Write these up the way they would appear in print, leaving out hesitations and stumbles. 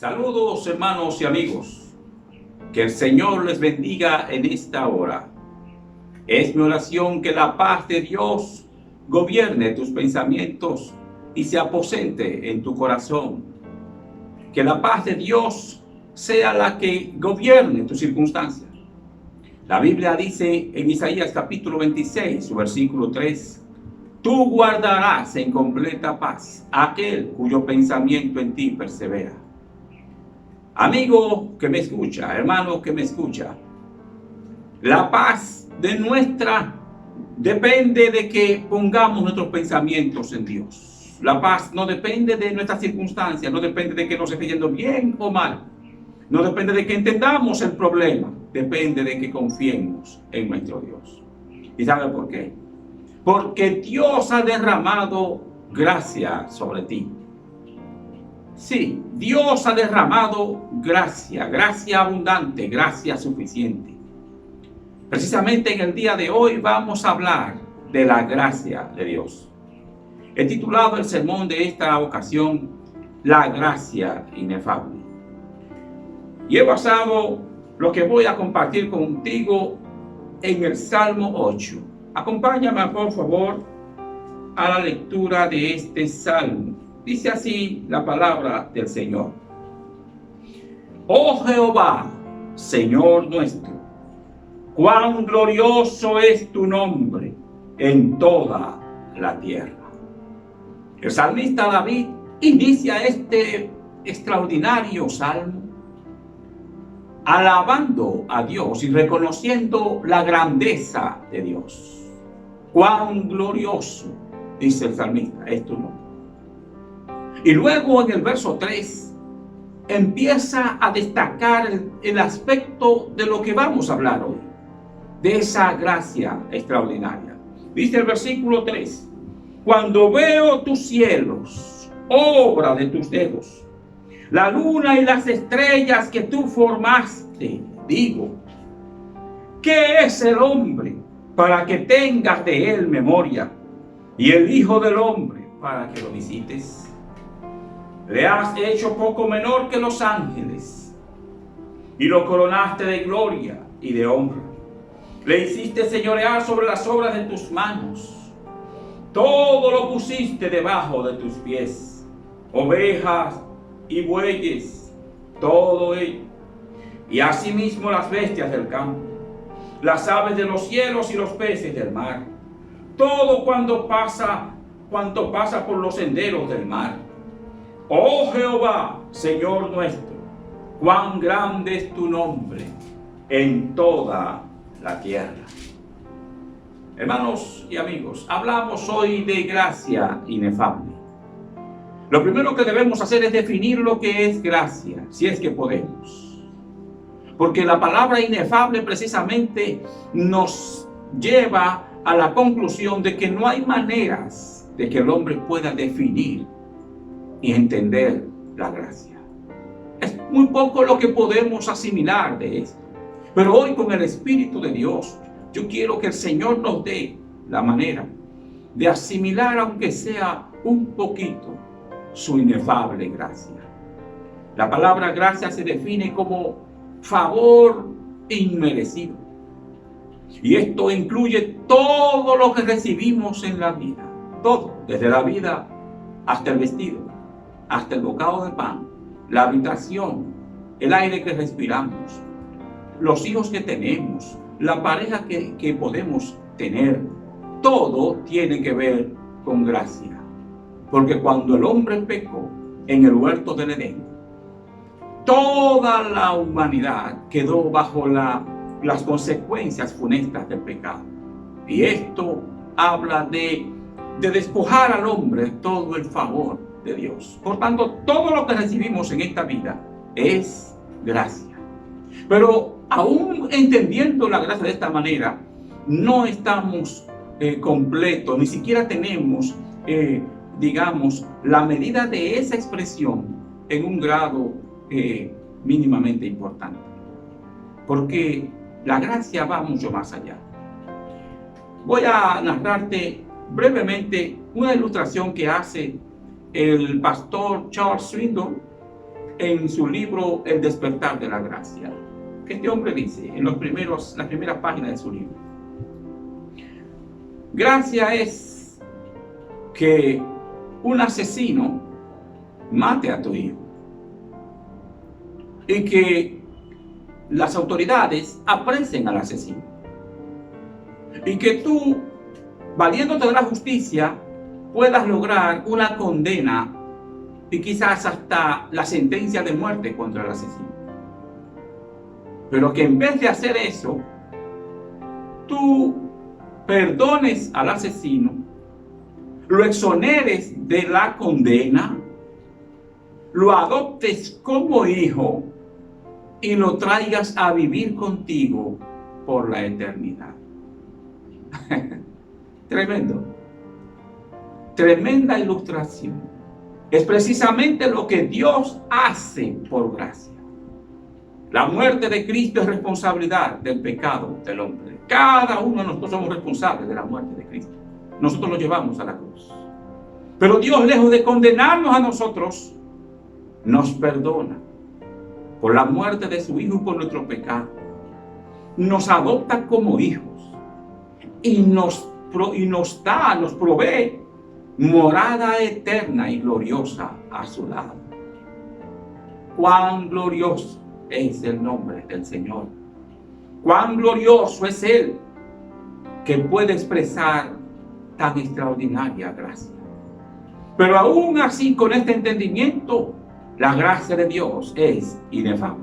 Saludos hermanos y amigos. Que el Señor les bendiga en esta hora. Es mi oración que la paz de Dios gobierne tus pensamientos y se aposente en tu corazón. Que la paz de Dios sea la que gobierne tus circunstancias. La Biblia dice en Isaías capítulo 26, su versículo 3, tú guardarás en completa paz a aquel cuyo pensamiento en ti persevera. Amigo que me escucha, hermano que me escucha, la paz de nuestra depende de que pongamos nuestros pensamientos en Dios. La paz no depende de nuestras circunstancias, no depende de que nos esté yendo bien o mal, no depende de que entendamos el problema, depende de que confiemos en nuestro Dios. ¿Y sabe por qué? Porque Dios ha derramado gracia sobre ti. Sí, Dios ha derramado gracia, gracia abundante, gracia suficiente. Precisamente en el día de hoy vamos a hablar de la gracia de Dios. He titulado el sermón de esta ocasión, La gracia inefable. Y he basado lo que voy a compartir contigo en el Salmo 8. Acompáñame, por favor, a la lectura de este salmo. Dice así la palabra del Señor. Oh Jehová, Señor nuestro, cuán glorioso es tu nombre en toda la tierra. El salmista David inicia este extraordinario salmo alabando a Dios y reconociendo la grandeza de Dios. Cuán glorioso, dice el salmista, es tu nombre. Y luego en el verso 3 empieza a destacar el aspecto de lo que vamos a hablar hoy, de esa gracia extraordinaria. Dice el versículo 3, cuando veo tus cielos, obra de tus dedos, la luna y las estrellas que tú formaste, digo, ¿qué es el hombre para que tengas de él memoria? Y el hijo del hombre para que lo visites. Le has hecho poco menor que los ángeles y lo coronaste de gloria y de honra. Le hiciste señorear sobre las obras de tus manos. Todo lo pusiste debajo de tus pies. Ovejas y bueyes, todo ello. Y asimismo las bestias del campo, las aves de los cielos y los peces del mar. Todo cuanto pasa por los senderos del mar. Oh Jehová, Señor nuestro, cuán grande es tu nombre en toda la tierra. Hermanos y amigos, hablamos hoy de gracia inefable. Lo primero que debemos hacer es definir lo que es gracia, si es que podemos. Porque la palabra inefable precisamente nos lleva a la conclusión de que no hay maneras de que el hombre pueda definir y entender la gracia. Es muy poco lo que podemos asimilar de esto. Pero hoy con el Espíritu de Dios, yo quiero que el Señor nos dé la manera de asimilar, aunque sea un poquito, su inefable gracia. La palabra gracia se define como favor inmerecido. Y esto incluye todo lo que recibimos en la vida. Todo, desde la vida hasta el vestido, hasta el bocado de pan, la habitación, el aire que respiramos, los hijos que tenemos, la pareja que podemos tener. Todo tiene que ver con gracia. Porque cuando el hombre pecó en el huerto del Edén, toda la humanidad quedó bajo las consecuencias funestas del pecado. Y esto habla de despojar al hombre de todo el favor de Dios. Por tanto, todo lo que recibimos en esta vida es gracia. Pero aún entendiendo la gracia de esta manera, no estamos completos, ni siquiera tenemos, digamos, la medida de esa expresión en un grado mínimamente importante. Porque la gracia va mucho más allá. Voy a narrarte brevemente una ilustración que hace el pastor Charles Swindoll en su libro El despertar de la gracia. que este hombre dice en las primeras páginas de su libro. Gracia es que un asesino mate a tu hijo y que las autoridades apresen al asesino y que tú, valiéndote de la justicia, puedas lograr una condena y quizás hasta la sentencia de muerte contra el asesino. Pero que en vez de hacer eso, tú perdones al asesino, lo exoneres de la condena, lo adoptes como hijo y lo traigas a vivir contigo por la eternidad. Tremendo. Tremenda ilustración. Es precisamente lo que Dios hace por gracia. La muerte de Cristo es responsabilidad del pecado del hombre. Cada uno de nosotros somos responsables de la muerte de Cristo. Nosotros lo llevamos a la cruz. Pero Dios, lejos de condenarnos a nosotros, nos perdona por la muerte de su Hijo y por nuestro pecado. Nos adopta como hijos y nos provee morada eterna y gloriosa a su lado. Cuán glorioso es el nombre del Señor. Cuán glorioso es Él que puede expresar tan extraordinaria gracia. Pero aún así, con este entendimiento, la gracia de Dios es inefable.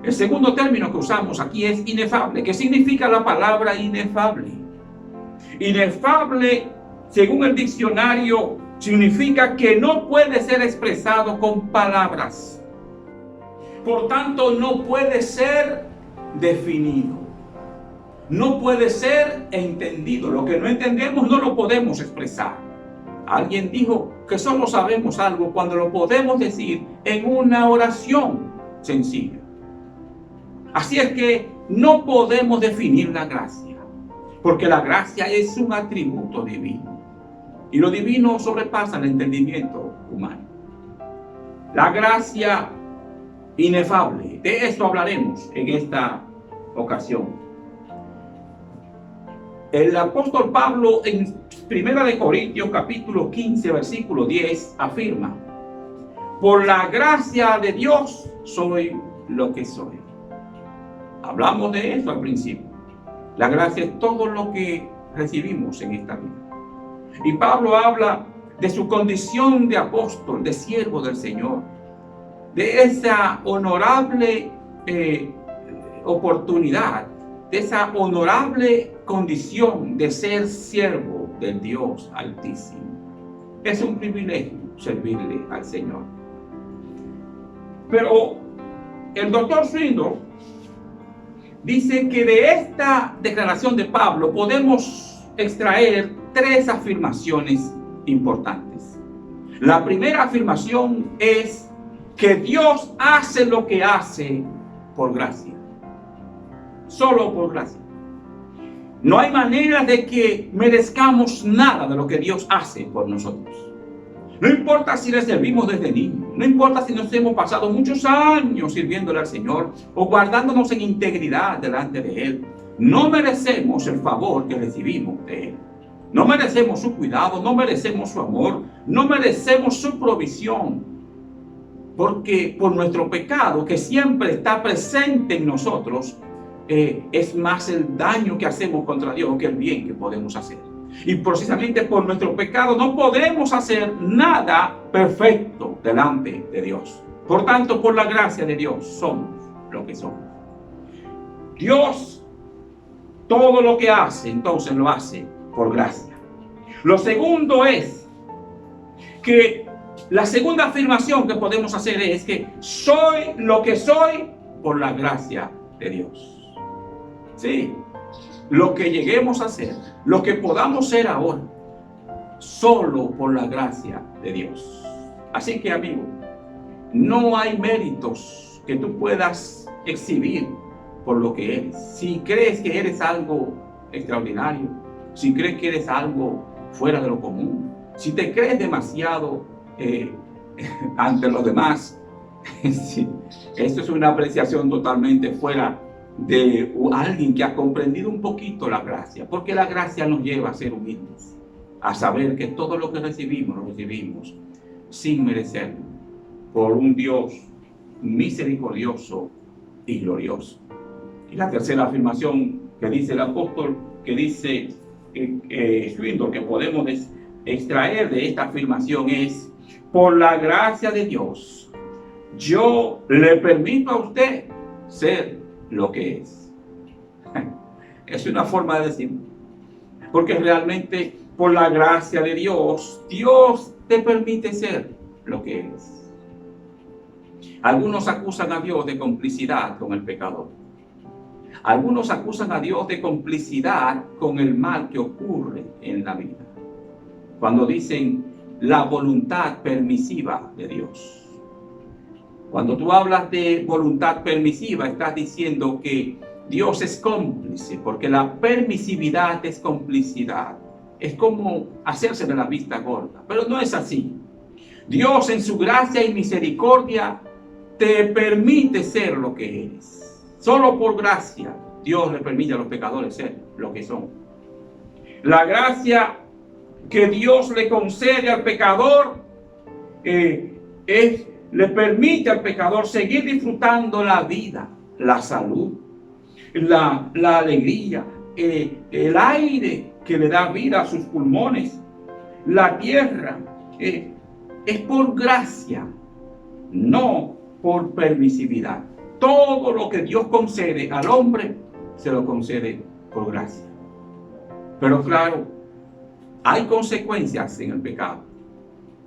El segundo término que usamos aquí es inefable. ¿Qué significa la palabra inefable? Inefable, según el diccionario, significa que no puede ser expresado con palabras. Por tanto, no puede ser definido. No puede ser entendido. Lo que no entendemos no lo podemos expresar. Alguien dijo que solo sabemos algo cuando lo podemos decir en una oración sencilla. Así es que no podemos definir la gracia, porque la gracia es un atributo divino. Y lo divino sobrepasa el entendimiento humano. La gracia inefable, de esto hablaremos en esta ocasión. El apóstol Pablo en 1 Corintios capítulo 15 versículo 10 afirma: por la gracia de Dios soy lo que soy. Hablamos de eso al principio. La gracia es todo lo que recibimos en esta vida. Y Pablo habla de su condición de apóstol, de siervo del Señor, de esa honorable oportunidad, de esa honorable condición de ser siervo del Dios Altísimo. Es un privilegio servirle al Señor. Pero el doctor Swindoll dice que de esta declaración de Pablo podemos extraer tres afirmaciones importantes. La primera afirmación es que Dios hace lo que hace por gracia. Solo por gracia. No hay manera de que merezcamos nada de lo que Dios hace por nosotros. No importa si le servimos desde niños, no importa si nos hemos pasado muchos años sirviéndole al Señor o guardándonos en integridad delante de Él. No merecemos el favor que recibimos de Él. No merecemos su cuidado, no merecemos su amor, no merecemos su provisión. Porque por nuestro pecado, que siempre está presente en nosotros, es más el daño que hacemos contra Dios que el bien que podemos hacer. Y precisamente por nuestro pecado no podemos hacer nada perfecto delante de Dios. Por tanto, por la gracia de Dios somos lo que somos. Dios todo lo que hace, entonces lo hace por gracia. Lo segundo es que la segunda afirmación que podemos hacer es que soy lo que soy por la gracia de Dios. Sí, lo que lleguemos a ser, lo que podamos ser ahora, solo por la gracia de Dios. Así que, amigo, no hay méritos que tú puedas exhibir por lo que eres. Si crees que eres algo extraordinario, si crees que eres algo fuera de lo común, si te crees demasiado ante los demás, Esto es una apreciación totalmente fuera de alguien que ha comprendido un poquito la gracia, porque la gracia nos lleva a ser humildes, a saber que todo lo que recibimos, lo recibimos sin merecerlo, por un Dios misericordioso y glorioso. Y la tercera afirmación que dice el apóstol, que dice Swindoll, que podemos extraer de esta afirmación es: por la gracia de Dios, yo le permito a usted ser lo que es. Es una forma de decir, porque realmente por la gracia de Dios, Dios te permite ser lo que eres. Algunos acusan a Dios de complicidad con el pecador. Algunos acusan a Dios de complicidad con el mal que ocurre en la vida, cuando dicen la voluntad permisiva de Dios. Cuando tú hablas de voluntad permisiva, estás diciendo que Dios es cómplice, porque la permisividad es complicidad. Es como hacerse de la vista gorda, pero no es así. Dios en su gracia y misericordia te permite ser lo que eres. Solo por gracia Dios le permite a los pecadores ser lo que son. La gracia que Dios le concede al pecador le permite al pecador seguir disfrutando la vida, la salud, la alegría, el aire que le da vida a sus pulmones, la tierra. Es por gracia, no por permisividad. Todo lo que Dios concede al hombre, se lo concede por gracia. Pero claro, hay consecuencias en el pecado.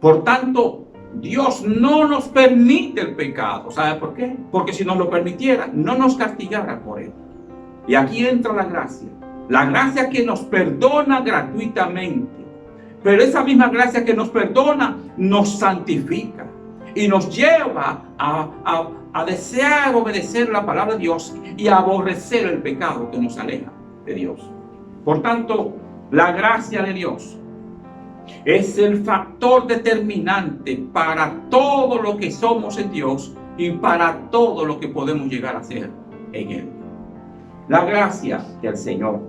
Por tanto, Dios no nos permite el pecado. ¿Sabe por qué? Porque si nos lo permitiera, no nos castigara por él. Y aquí entra la gracia. La gracia que nos perdona gratuitamente. Pero esa misma gracia que nos perdona, nos santifica. Y nos lleva a desear obedecer la palabra de Dios y a aborrecer el pecado que nos aleja de Dios. Por tanto, la gracia de Dios es el factor determinante para todo lo que somos en Dios y para todo lo que podemos llegar a ser en Él. La gracia del Señor.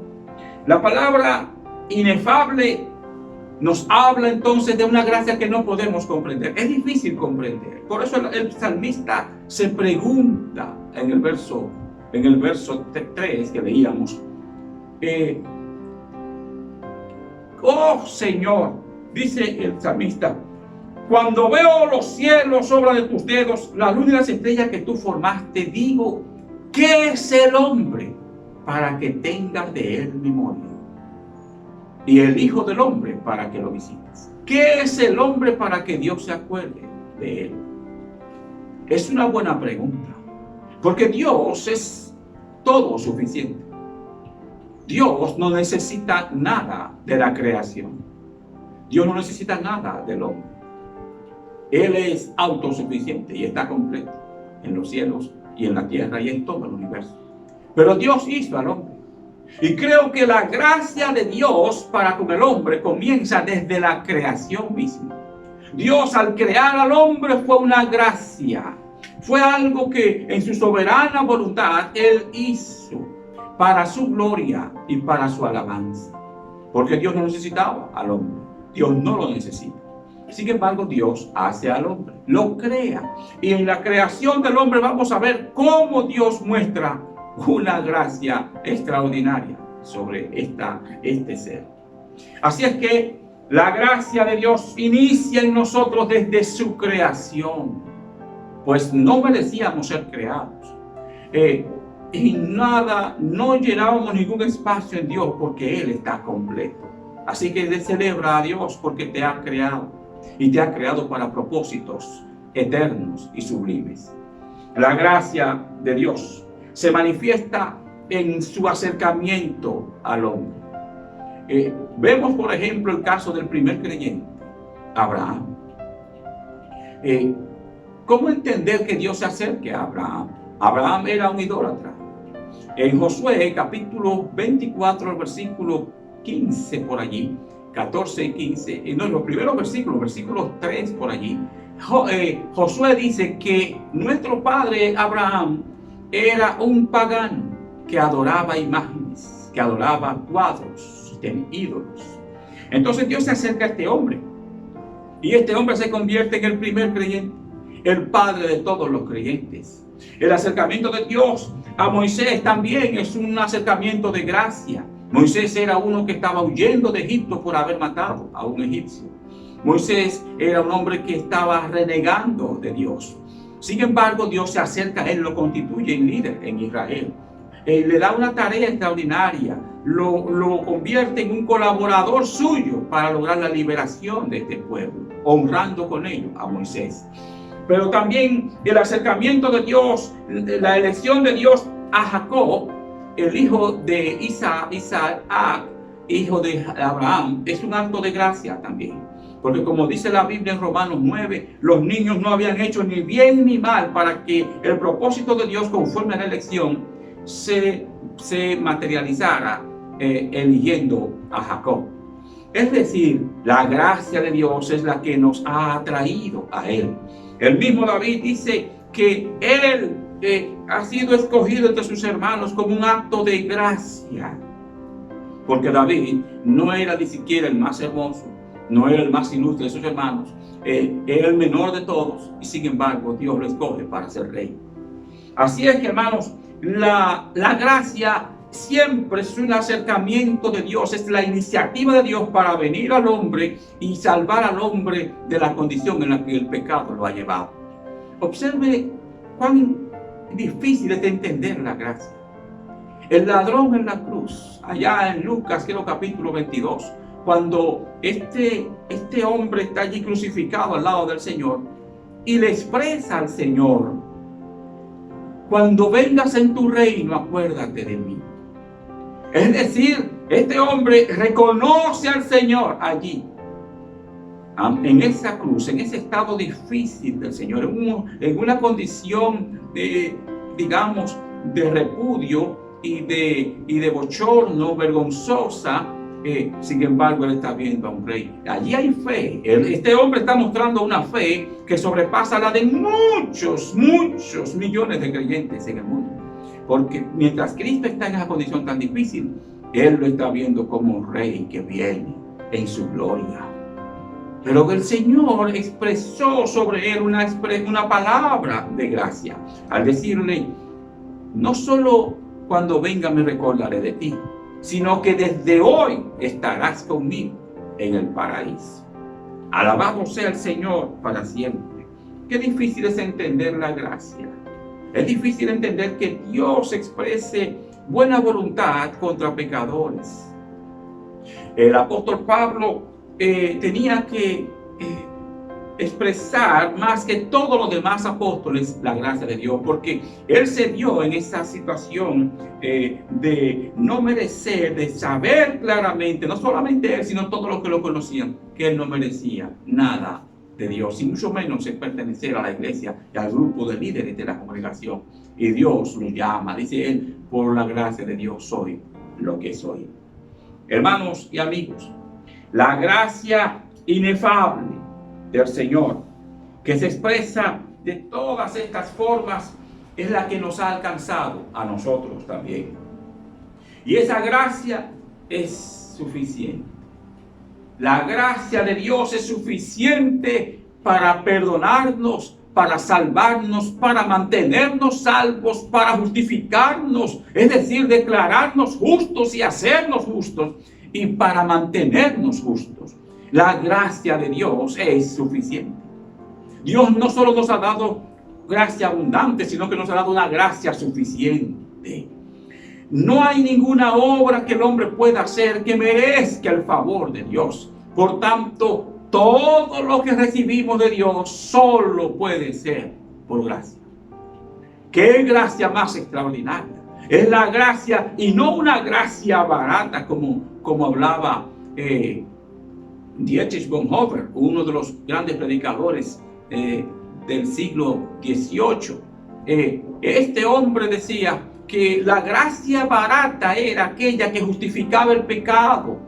La palabra inefable nos habla entonces de una gracia que no podemos comprender. Es difícil comprender. Por eso el salmista se pregunta en el verso 3 que leíamos. Oh Señor, dice el salmista, cuando veo los cielos obra de tus dedos, la luna y las estrellas que tú formaste, digo, ¿qué es el hombre para que tengas de él memoria? Y el Hijo del Hombre para que lo visites. ¿Qué es el hombre para que Dios se acuerde de él? Es una buena pregunta, porque Dios es todo suficiente. Dios no necesita nada de la creación. Dios no necesita nada del hombre. Él es autosuficiente y está completo en los cielos y en la tierra y en todo el universo. Pero Dios hizo al hombre. Y creo que la gracia de Dios para con el hombre comienza desde la creación misma. Dios al crear al hombre fue una gracia. Fue algo que en su soberana voluntad Él hizo para su gloria y para su alabanza. Porque Dios no necesitaba al hombre. Dios no lo necesita. Sin embargo, Dios hace al hombre, lo crea. Y en la creación del hombre vamos a ver cómo Dios muestra una gracia extraordinaria sobre este ser. Así es que la gracia de Dios inicia en nosotros desde su creación, pues no merecíamos ser creados. Y nada, no llenábamos ningún espacio en Dios porque Él está completo. Así que celebra a Dios porque te ha creado y te ha creado para propósitos eternos y sublimes. La gracia de Dios se manifiesta en su acercamiento al hombre. Vemos, por ejemplo, el caso del primer creyente, Abraham. ¿Cómo entender que Dios se acerque a Abraham? Abraham era un idólatra. En Josué, capítulo 24, el versículo 15 por allí, 14 y 15, no, los primeros versículos 3 por allí, Josué dice que nuestro padre Abraham era un pagano que adoraba imágenes, que adoraba cuadros, ídolos. Entonces Dios se acerca a este hombre y este hombre se convierte en el primer creyente, el padre de todos los creyentes. El acercamiento de Dios a Moisés también es un acercamiento de gracia. Moisés era uno que estaba huyendo de Egipto por haber matado a un egipcio. Moisés era un hombre que estaba renegando de Dios. Sin embargo, Dios se acerca a él, lo constituye en líder en Israel. Le da una tarea extraordinaria, lo convierte en un colaborador suyo para lograr la liberación de este pueblo, honrando con ello a Moisés. Pero también el acercamiento de Dios, la elección de Dios a Jacob, el hijo de Isaac, hijo de Abraham, es un acto de gracia también. Porque como dice la Biblia en Romanos 9, los niños no habían hecho ni bien ni mal para que el propósito de Dios conforme a la elección se materializara eligiendo a Jacob. Es decir, la gracia de Dios es la que nos ha atraído a Él. El mismo David dice que Él ha sido escogido entre sus hermanos como un acto de gracia. Porque David no era ni siquiera el más hermoso, no era el más ilustre de sus hermanos, era el menor de todos y sin embargo Dios lo escoge para ser rey. Así es que, hermanos, la gracia siempre es un acercamiento de Dios, es la iniciativa de Dios para venir al hombre y salvar al hombre de la condición en la que el pecado lo ha llevado. Observe cuán difícil es de entender la gracia. El ladrón en la cruz, allá en Lucas, creo capítulo 22, cuando este hombre está allí crucificado al lado del Señor y le expresa al Señor: cuando vengas en tu reino, acuérdate de mí. Es decir, este hombre reconoce al Señor allí, en esa cruz, en ese estado difícil del Señor, en una condición de, digamos, de repudio y de bochorno, vergonzosa. Sin embargo, él está viendo a un rey. Allí hay fe. Este hombre está mostrando una fe que sobrepasa la de muchos millones de creyentes en el mundo. Porque mientras Cristo está en esa condición tan difícil, él lo está viendo como un rey que viene en su gloria. Pero el Señor expresó sobre él una palabra de gracia al decirle: no solo cuando venga me recordaré de ti, sino que desde hoy estarás conmigo en el paraíso. Alabado sea el Señor para siempre. Qué difícil es entender la gracia. Es difícil entender que Dios exprese buena voluntad contra pecadores. El apóstol Pablo tenía que expresar más que todos los demás apóstoles la gracia de Dios, porque él se vio en esa situación de no merecer, de saber claramente, no solamente él, sino todos los que lo conocían, que él no merecía nada de Dios, y mucho menos es pertenecer a la iglesia y al grupo de líderes de la congregación. Y Dios lo llama, dice él: por la gracia de Dios soy lo que soy. Hermanos y amigos, la gracia inefable del Señor, que se expresa de todas estas formas, es la que nos ha alcanzado a nosotros también. Y esa gracia es suficiente. La gracia de Dios es suficiente para perdonarnos, para salvarnos, para mantenernos salvos, para justificarnos, es decir, declararnos justos y hacernos justos, y para mantenernos justos. La gracia de Dios es suficiente. Dios no solo nos ha dado gracia abundante, sino que nos ha dado una gracia suficiente. No hay ninguna obra que el hombre pueda hacer que merezca el favor de Dios. Por tanto, todo lo que recibimos de Dios solo puede ser por gracia. ¡Qué gracia más extraordinaria! Es la gracia, y no una gracia barata como hablaba Dietrich Bonhoeffer, uno de los grandes predicadores del siglo XVIII. Este hombre decía que la gracia barata era aquella que justificaba el pecado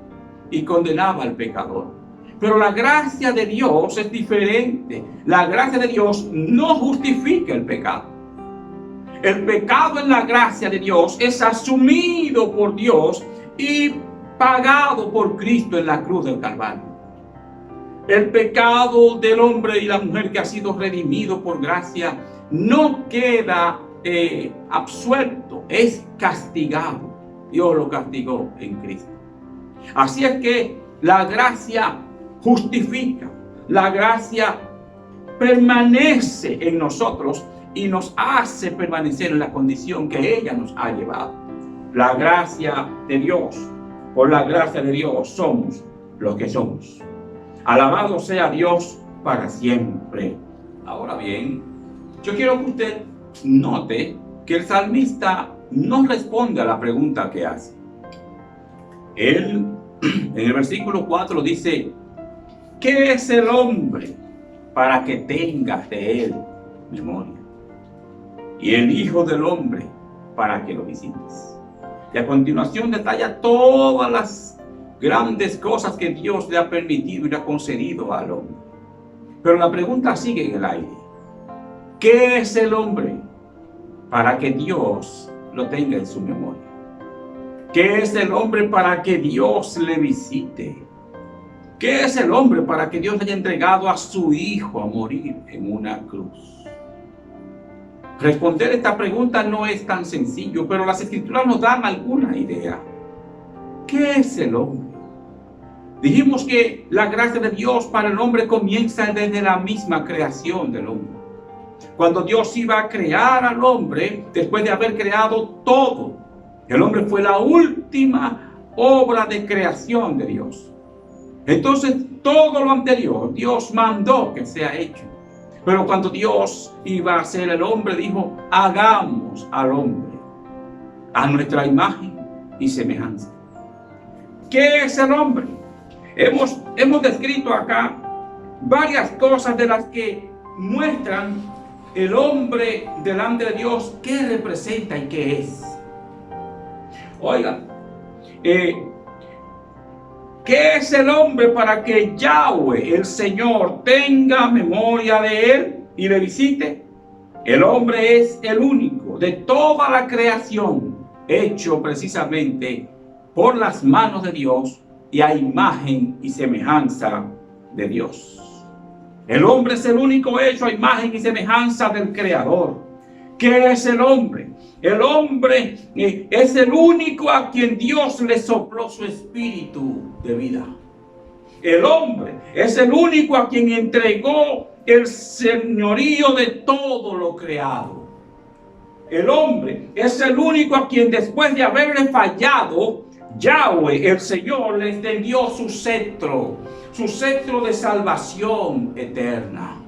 y condenaba al pecador. Pero la gracia de Dios es diferente. La gracia de Dios no justifica el pecado. El pecado en la gracia de Dios es asumido por Dios y pagado por Cristo en la cruz del Calvario. El pecado del hombre y la mujer que ha sido redimido por gracia no queda absuelto, es castigado. Dios lo castigó en Cristo. Así es que la gracia justifica, la gracia permanece en nosotros y nos hace permanecer en la condición que ella nos ha llevado. La gracia de Dios, por la gracia de Dios somos los que somos. Alabado sea Dios para siempre. Ahora bien, yo quiero que usted note que el salmista no responde a la pregunta que hace. Él, en el versículo 4 dice: ¿qué es el hombre para que tengas de él memoria? Y el hijo del hombre para que lo visites. Y a continuación detalla todas las grandes cosas que Dios le ha permitido y le ha concedido al hombre. Pero la pregunta sigue en el aire: ¿qué es el hombre para que Dios lo tenga en su memoria? ¿Qué es el hombre para que Dios le visite? ¿Qué es el hombre para que Dios haya entregado a su hijo a morir en una cruz? Responder esta pregunta no es tan sencillo, pero las Escrituras nos dan alguna idea. ¿Qué es el hombre? Dijimos que la gracia de Dios para el hombre comienza desde la misma creación del hombre. Cuando Dios iba a crear al hombre, después de haber creado todo, el hombre fue la última obra de creación de Dios. Entonces, todo lo anterior, Dios mandó que sea hecho. Pero cuando Dios iba a hacer el hombre, dijo: hagamos al hombre a nuestra imagen y semejanza. ¿Qué es el hombre? Hemos descrito acá varias cosas de las que muestran el hombre delante de Dios, qué representa y qué es. Oigan, ¿qué es el hombre para que Yahweh, el Señor, tenga memoria de él y le visite? El hombre es el único de toda la creación hecho precisamente por las manos de Dios y a imagen y semejanza de Dios. El hombre es el único hecho a imagen y semejanza del Creador. ¿Qué es el hombre? El hombre es el único a quien Dios le sopló su espíritu de vida. El hombre es el único a quien entregó el señorío de todo lo creado. El hombre es el único a quien, después de haberle fallado, Yahweh, el Señor, le extendió su cetro de salvación eterna.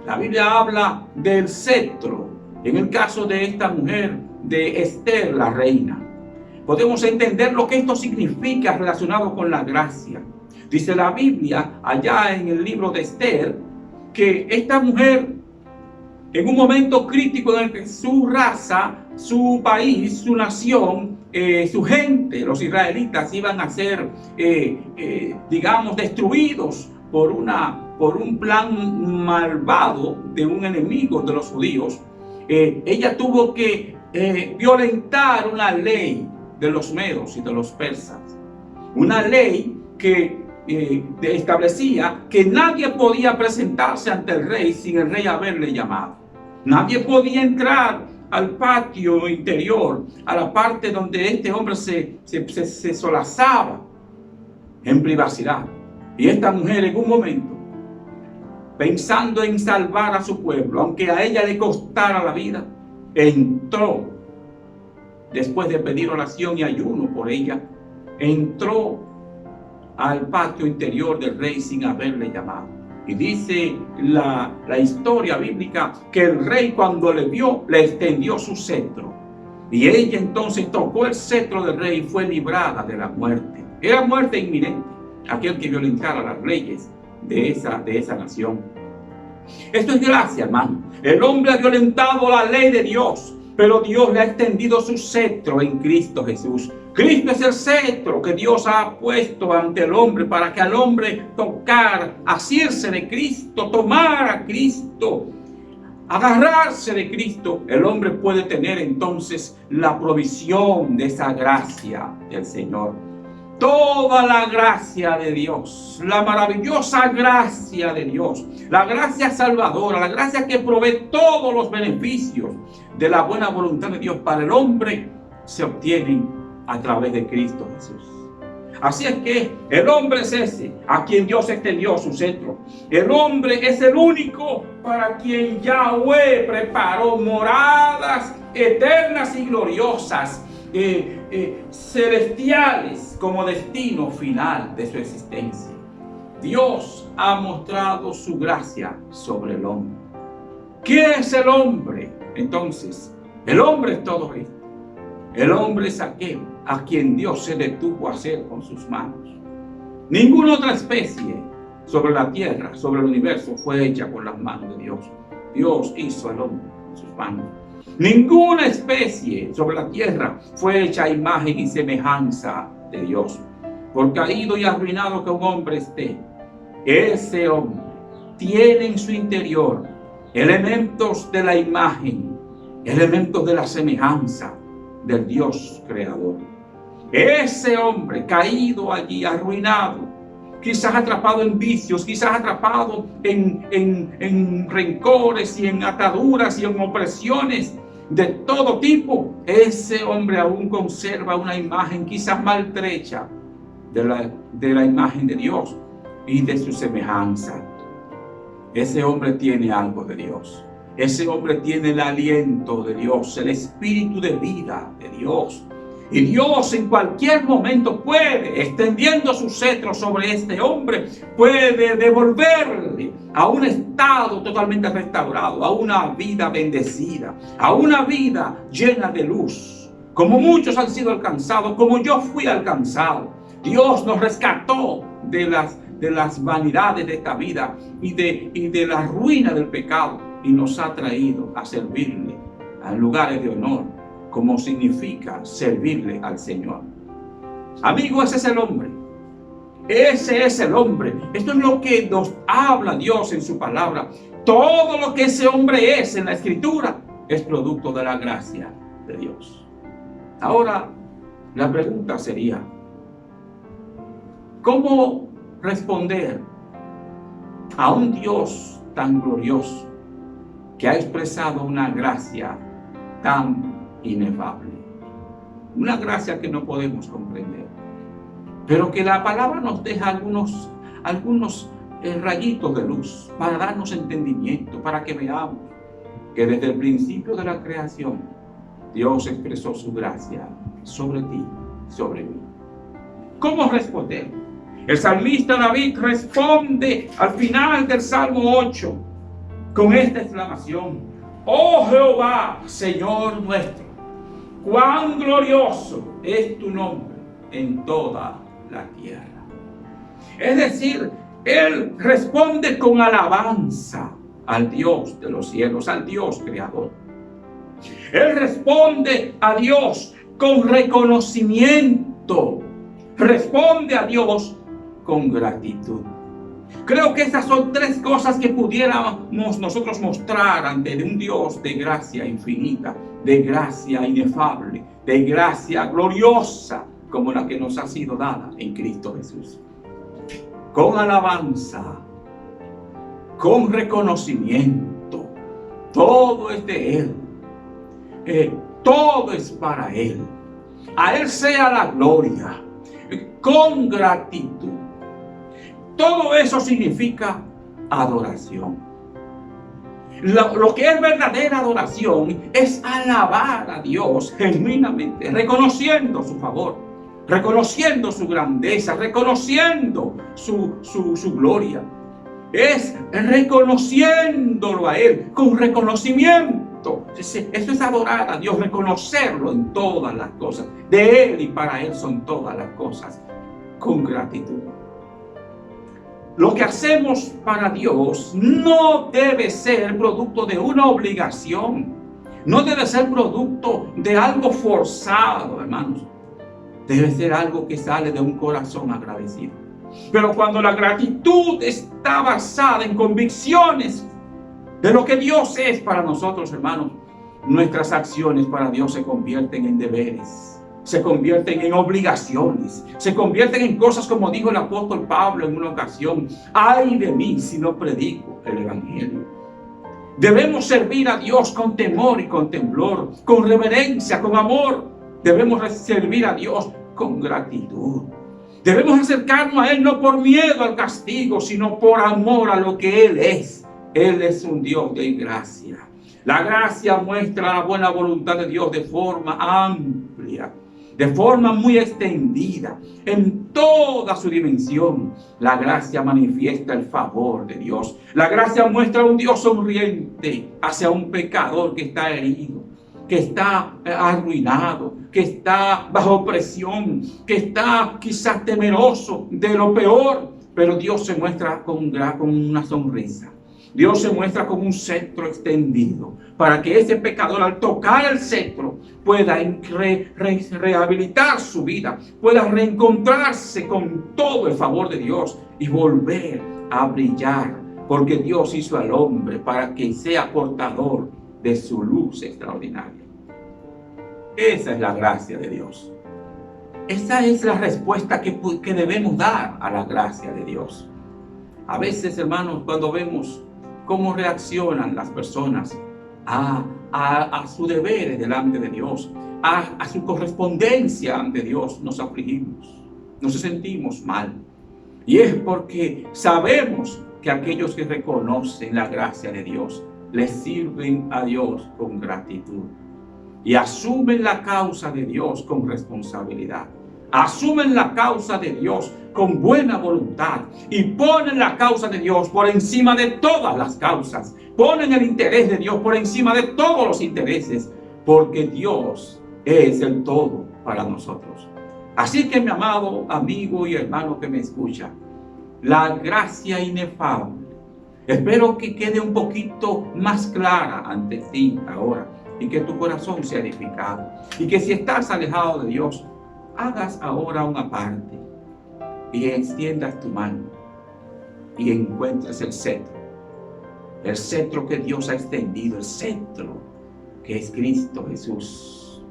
La Biblia habla del cetro en el caso de esta mujer, de Esther, la reina. Podemos entender lo que esto significa relacionado con la gracia. Dice la Biblia, allá en el libro de Esther, que esta mujer, en un momento crítico en el que su raza, su país, su nación, su gente, los israelitas, iban a ser, digamos, destruidos por un plan malvado de un enemigo de los judíos, ella tuvo que violentar una ley de los medos y de los persas. Una ley que establecía que nadie podía presentarse ante el rey sin el rey haberle llamado. Nadie podía entrar al patio interior, a la parte donde este hombre se solazaba en privacidad. Y esta mujer, en un momento, pensando en salvar a su pueblo, aunque a ella le costara la vida, entró, después de pedir oración y ayuno por ella, entró al patio interior del rey sin haberle llamado. Y dice la historia bíblica que el rey, cuando le vio, le extendió su cetro. Y ella entonces tocó el cetro del rey y fue librada de la muerte. Era muerte inminente aquel que violentara las leyes de esa nación. Esto es gracia, hermano. El hombre ha violentado la ley de Dios pero Dios le ha extendido su cetro en Cristo Jesús. Cristo es el cetro que Dios ha puesto ante el hombre para que al hombre tocar, asirse de Cristo, tomar a Cristo, agarrarse de Cristo. El hombre puede tener entonces la provisión de esa gracia del Señor. Toda la gracia de Dios, la maravillosa gracia de Dios, la gracia salvadora, la gracia que provee todos los beneficios de la buena voluntad de Dios para el hombre, se obtienen a través de Cristo Jesús. Así es que el hombre es ese a quien Dios extendió su cetro. El hombre es el único para quien Yahweh preparó moradas eternas y gloriosas, celestiales, como destino final de su existencia. Dios ha mostrado su gracia sobre el hombre. ¿Qué es el hombre? Entonces, el hombre es todo esto. El hombre es aquel a quien Dios se detuvo a hacer con sus manos. Ninguna otra especie sobre la tierra, sobre el universo, fue hecha con las manos de Dios. Dios hizo al hombre con sus manos. Ninguna especie sobre la tierra fue hecha a imagen y semejanza de Dios. Por caído y arruinado que un hombre esté, ese hombre tiene en su interior elementos de la imagen, elementos de la semejanza del Dios creador. Ese hombre caído allí, arruinado, quizás atrapado en vicios, quizás atrapado en rencores y en ataduras y en opresiones de todo tipo, ese hombre aún conserva una imagen quizás maltrecha de la imagen de Dios y de su semejanza. Ese hombre tiene algo de Dios. Ese hombre tiene el aliento de Dios, el espíritu de vida de Dios. Y Dios en cualquier momento puede, extendiendo su cetro sobre este hombre, puede devolverle a un estado totalmente restaurado, a una vida bendecida, a una vida llena de luz, como muchos han sido alcanzados, como yo fui alcanzado. Dios nos rescató de las vanidades de esta vida y de la ruina del pecado, y nos ha traído a servirle a lugares de honor, como significa servirle al Señor. Amigo, ese es el hombre. Ese es el hombre. Esto es lo que nos habla Dios en su palabra. Todo lo que ese hombre es en la Escritura es producto de la gracia de Dios. Ahora, la pregunta sería, ¿cómo responder a un Dios tan glorioso que ha expresado una gracia tan inefable? Una gracia que no podemos comprender, pero que la palabra nos deja algunos rayitos de luz para darnos entendimiento, para que veamos que desde el principio de la creación Dios expresó su gracia sobre ti, sobre mí. ¿Cómo responder? El salmista David responde al final del Salmo 8 con esta exclamación: oh Jehová, Señor nuestro, cuán glorioso es tu nombre en toda la tierra. Es decir, él responde con alabanza al Dios de los cielos, al Dios creador. Él responde a Dios con reconocimiento, responde a Dios con gratitud. Creo que estas son tres cosas que pudiéramos nosotros mostrar ante un Dios de gracia infinita, de gracia inefable, de gracia gloriosa, como la que nos ha sido dada en Cristo Jesús. Con alabanza, con reconocimiento, todo es de Él, todo es para Él. A Él sea la gloria, con gratitud. Todo eso significa adoración. Lo que es verdadera adoración es alabar a Dios genuinamente, reconociendo su favor, reconociendo su grandeza, reconociendo su gloria. Es reconociéndolo a Él con reconocimiento. Esto es adorar a Dios, reconocerlo en todas las cosas. De Él y para Él son todas las cosas, con gratitud. Lo que hacemos para Dios no debe ser producto de una obligación, no debe ser producto de algo forzado, hermanos. Debe ser algo que sale de un corazón agradecido. Pero cuando la gratitud está basada en convicciones de lo que Dios es para nosotros, hermanos, nuestras acciones para Dios se convierten en deberes, se convierten en obligaciones, se convierten en cosas como dijo el apóstol Pablo en una ocasión: ay de mí si no predico el evangelio. Debemos servir a Dios con temor y con temblor, con reverencia, con amor. Debemos servir a Dios con gratitud. Debemos acercarnos a Él no por miedo al castigo, sino por amor a lo que Él es. Él es un Dios de gracia. La gracia muestra la buena voluntad de Dios de forma amplia, de forma muy extendida, en toda su dimensión. La gracia manifiesta el favor de Dios. La gracia muestra a un Dios sonriente hacia un pecador que está herido, que está arruinado, que está bajo presión, que está quizás temeroso de lo peor. Pero Dios se muestra con una sonrisa. Dios se muestra con un cetro extendido para que ese pecador, al tocar el cetro, pueda rehabilitar su vida, pueda reencontrarse con todo el favor de Dios y volver a brillar, porque Dios hizo al hombre para que sea portador de su luz extraordinaria. Esa es la gracia de Dios. Esa es la respuesta que debemos dar a la gracia de Dios. A veces, hermanos, cuando vemos cómo reaccionan las personas a sus deberes delante de Dios, a su correspondencia ante Dios, nos afligimos, nos sentimos mal. Y es porque sabemos que aquellos que reconocen la gracia de Dios le sirven a Dios con gratitud y asumen la causa de Dios con responsabilidad. Asumen la causa de Dios con buena voluntad y ponen la causa de Dios por encima de todas las causas. Ponen el interés de Dios por encima de todos los intereses, porque Dios es el todo para nosotros. Así que, mi amado amigo y hermano que me escucha, la gracia inefable, espero que quede un poquito más clara ante ti ahora y que tu corazón sea edificado. Y que si estás alejado de Dios, hagas ahora una parte y extiendas tu mano y encuentres el cetro que Dios ha extendido, el cetro que es Cristo Jesús,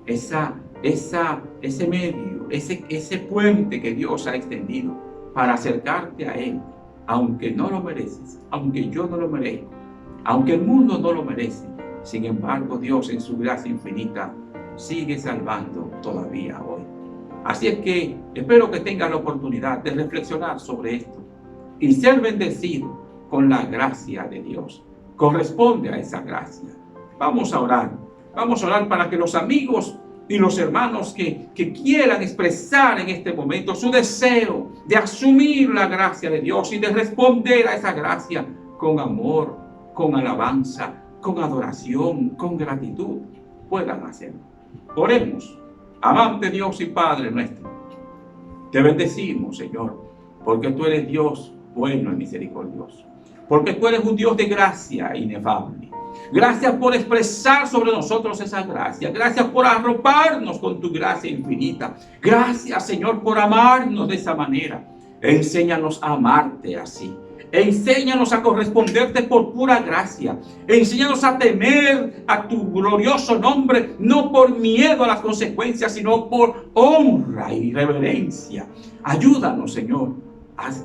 ese medio, ese puente que Dios ha extendido para acercarte a Él, aunque no lo mereces, aunque yo no lo merezco, aunque el mundo no lo merece. Sin embargo, Dios en su gracia infinita sigue salvando todavía hoy. Así es que espero que tengas la oportunidad de reflexionar sobre esto y ser bendecido con la gracia de Dios. Corresponde a esa gracia. Vamos a orar para que los amigos y los hermanos que quieran expresar en este momento su deseo de asumir la gracia de Dios y de responder a esa gracia con amor, con alabanza, con adoración, con gratitud, puedan hacerlo. Oremos. Amante Dios y Padre nuestro, te bendecimos, Señor, porque tú eres Dios bueno y misericordioso, porque tú eres un Dios de gracia inefable. Gracias por expresar sobre nosotros esa gracia. Gracias por arroparnos con tu gracia infinita. Gracias, Señor, por amarnos de esa manera. Enséñanos a amarte así. Enséñanos a corresponderte por pura gracia. Enséñanos a temer a tu glorioso nombre, no por miedo a las consecuencias, sino por honra y reverencia. Ayúdanos, Señor,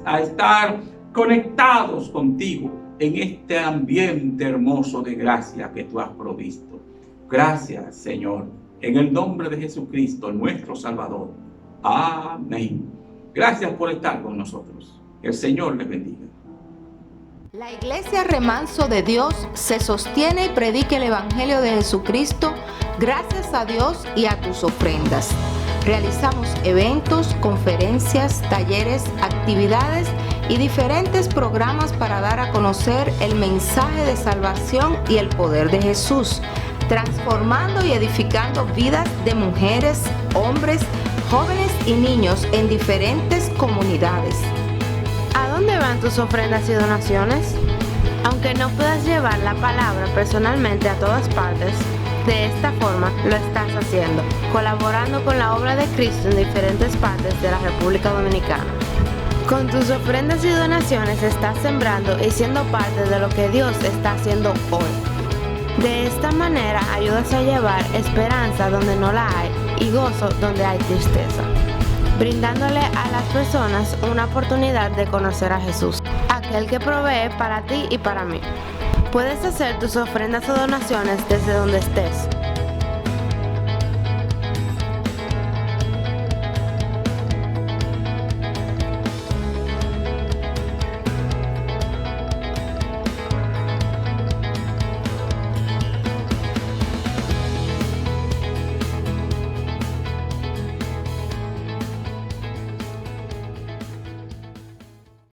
a estar conectados contigo en este ambiente hermoso de gracia que tú has provisto. Gracias, Señor, en el nombre de Jesucristo, nuestro Salvador. Amén. Gracias por estar con nosotros. Que el Señor les bendiga. La Iglesia Remanso de Dios se sostiene y predica el Evangelio de Jesucristo gracias a Dios y a tus ofrendas. Realizamos eventos, conferencias, talleres, actividades y diferentes programas para dar a conocer el mensaje de salvación y el poder de Jesús, transformando y edificando vidas de mujeres, hombres, jóvenes y niños en diferentes comunidades. ¿A dónde van tus ofrendas y donaciones? Aunque no puedas llevar la palabra personalmente a todas partes, de esta forma lo estás haciendo, colaborando con la obra de Cristo en diferentes partes de la República Dominicana. Con tus ofrendas y donaciones estás sembrando y siendo parte de lo que Dios está haciendo hoy. De esta manera ayudas a llevar esperanza donde no la hay y gozo donde hay tristeza, brindándole a las personas una oportunidad de conocer a Jesús, aquel que provee para ti y para mí. Puedes hacer tus ofrendas o donaciones desde donde estés,